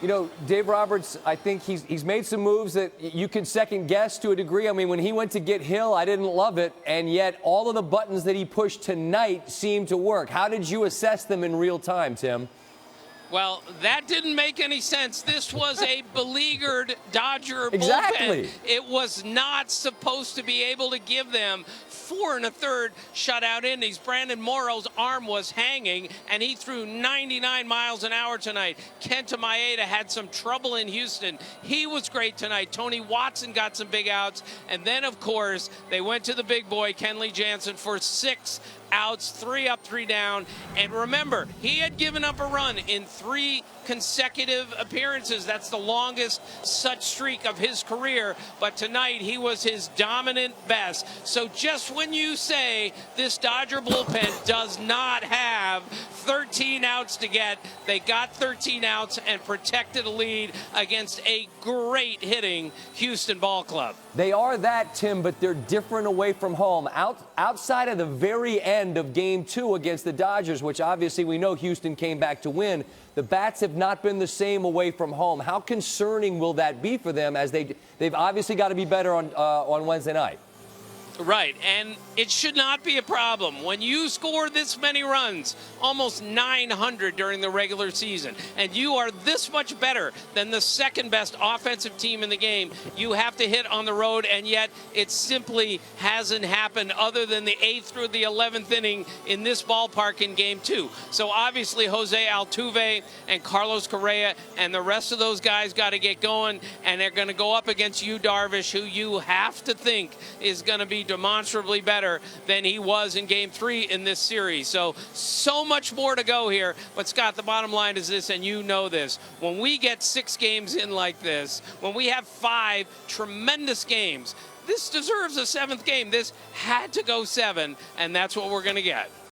You know, Dave Roberts, I think he's made some moves that you can second guess to a degree. I mean, when he went to get Hill, I didn't love it, and yet all of the buttons that he pushed tonight seemed to work. How did you assess them in real time, Tim? Well, that didn't make any sense. This was a beleaguered Dodger Exactly. bullpen. It was not supposed to be able to give them 4 1/3 shutout innings. Brandon Morrow's arm was hanging, and he threw 99 miles an hour tonight. Kenta Maeda had some trouble in Houston. He was great tonight. Tony Watson got some big outs. And then, of course, they went to the big boy, Kenley Jansen, for 6 outs, 3 up, 3 down. And remember, he had given up a run in 3 consecutive appearances. That's the longest such streak of his career. But tonight, he was his dominant best. So just when you say this Dodger bullpen does not have 13 outs to get, they got 13 outs and protected a lead against a great hitting Houston ball club. They are that, Tim, but they're different away from home. Outside of the very end of Game 2 against the Dodgers, which obviously we know Houston came back to win, the bats have not been the same away from home. How concerning will that be for them, as they've obviously got to be better on Wednesday night? Right, and it should not be a problem. When you score this many runs, almost 900 during the regular season, and you are this much better than the second best offensive team in the game, you have to hit on the road, and yet it simply hasn't happened other than the 8th through the 11th inning in this ballpark in Game 2. So obviously Jose Altuve and Carlos Correa and the rest of those guys got to get going, and they're going to go up against Yu Darvish, who you have to think is going to be demonstrably better than he was in Game 3 in this series. So much more to go here. But, Scott, the bottom line is this, and you know this. When we get 6 games in like this, when we have 5 tremendous games, this deserves a 7th game. This had to go 7, and that's what we're going to get.